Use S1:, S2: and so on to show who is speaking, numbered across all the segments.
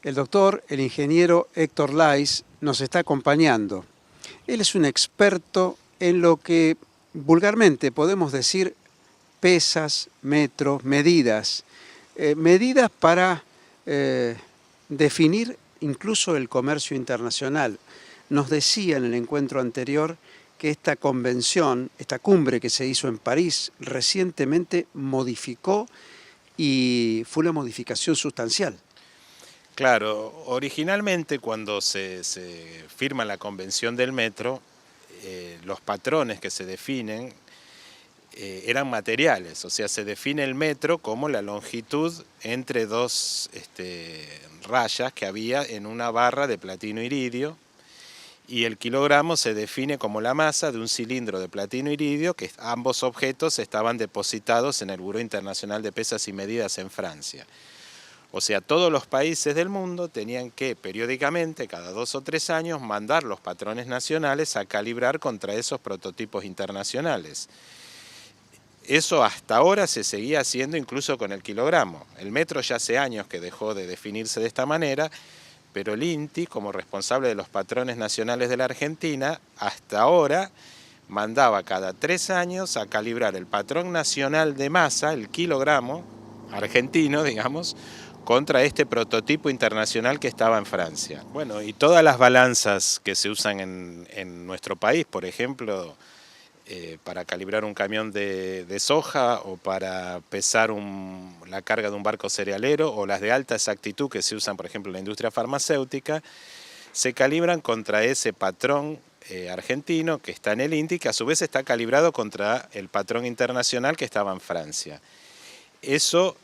S1: El doctor, el ingeniero Héctor Lais, nos está acompañando. Él es un experto en lo que vulgarmente podemos decir pesas, metros, medidas. Medidas para definir incluso el comercio internacional. Nos decía en el encuentro anterior que esta convención, esta cumbre que se hizo en París, recientemente modificó y fue una modificación sustancial.
S2: Claro, originalmente cuando se firma la Convención del Metro, los patrones que se definen eran materiales, o sea, se define el metro como la longitud entre dos rayas que había en una barra de platino iridio, y el kilogramo se define como la masa de un cilindro de platino iridio que ambos objetos estaban depositados en el Buró Internacional de Pesas y Medidas en Francia. O sea, todos los países del mundo tenían que periódicamente, cada 2 o 3 años, mandar los patrones nacionales a calibrar contra esos prototipos internacionales. Eso hasta ahora se seguía haciendo incluso con el kilogramo. El metro ya hace años que dejó de definirse de esta manera, pero el INTI, como responsable de los patrones nacionales de la Argentina, hasta ahora mandaba cada 3 años a calibrar el patrón nacional de masa, el kilogramo argentino, digamos, contra este prototipo internacional que estaba en Francia. Bueno, y todas las balanzas que se usan en nuestro país, por ejemplo, para calibrar un camión de soja o para pesar la carga de un barco cerealero, o las de alta exactitud que se usan, por ejemplo, en la industria farmacéutica, se calibran contra ese patrón argentino que está en el INTI, que a su vez está calibrado contra el patrón internacional que estaba en Francia. Eso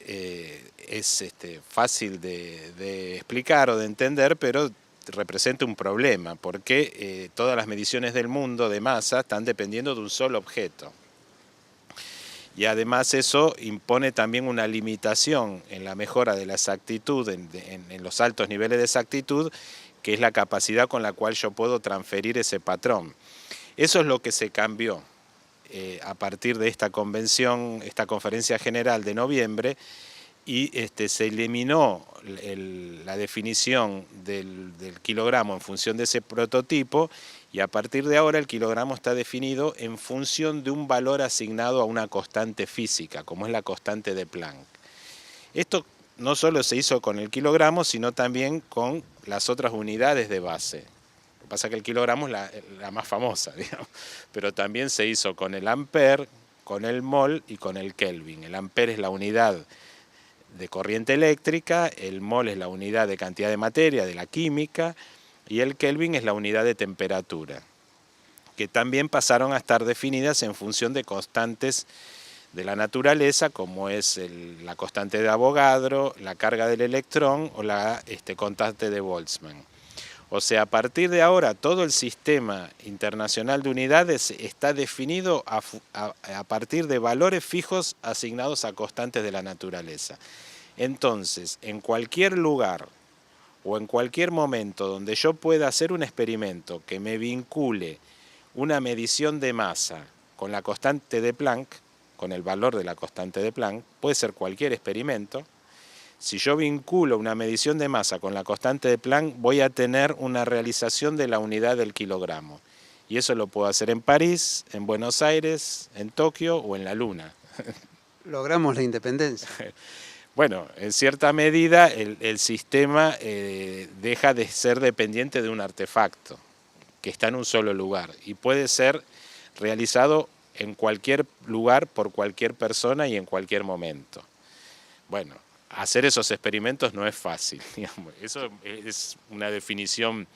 S2: es fácil de explicar o de entender, pero representa un problema, porque todas las mediciones del mundo de masa están dependiendo de un solo objeto. Y además eso impone también una limitación en la mejora de la exactitud, en los altos niveles de exactitud, que es la capacidad con la cual yo puedo transferir ese patrón. Eso es lo que se cambió a partir de esta convención, esta conferencia general de noviembre, y se eliminó la definición del kilogramo en función de ese prototipo, y a partir de ahora el kilogramo está definido en función de un valor asignado a una constante física, como es la constante de Planck. Esto no solo se hizo con el kilogramo, sino también con las otras unidades de base. Lo que pasa es que el kilogramo es la más famosa, digamos, pero también se hizo con el ampere, con el mol y con el kelvin. El ampere es la unidad de corriente eléctrica, el mol es la unidad de cantidad de materia, de la química, y el kelvin es la unidad de temperatura, que también pasaron a estar definidas en función de constantes de la naturaleza, como es la constante de Avogadro, la carga del electrón o la constante de Boltzmann. O sea, a partir de ahora todo el sistema internacional de unidades está definido a partir de valores fijos asignados a constantes de la naturaleza. Entonces, en cualquier lugar o en cualquier momento donde yo pueda hacer un experimento que me vincule una medición de masa con la constante de Planck, con el valor de la constante de Planck, puede ser cualquier experimento. Si yo vinculo una medición de masa con la constante de Planck, voy a tener una realización de la unidad del kilogramo. Y eso lo puedo hacer en París, en Buenos Aires, en Tokio o en la Luna.
S1: Logramos la independencia.
S2: Bueno, en cierta medida el sistema deja de ser dependiente de un artefacto que está en un solo lugar y puede ser realizado en cualquier lugar por cualquier persona y en cualquier momento. Bueno, hacer esos experimentos no es fácil, digamos. Eso es una definición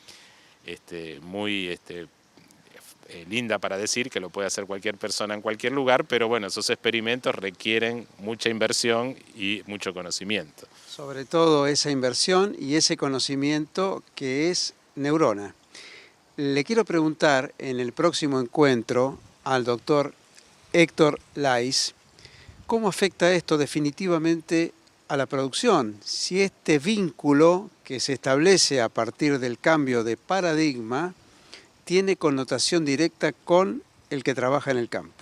S2: muy linda para decir que lo puede hacer cualquier persona en cualquier lugar, pero bueno, esos experimentos requieren mucha inversión y mucho conocimiento.
S1: Sobre todo esa inversión y ese conocimiento que es neurona. Le quiero preguntar en el próximo encuentro al doctor Héctor Lais, ¿cómo afecta esto definitivamente a la producción? Si este vínculo que se establece a partir del cambio de paradigma tiene connotación directa con el que trabaja en el campo.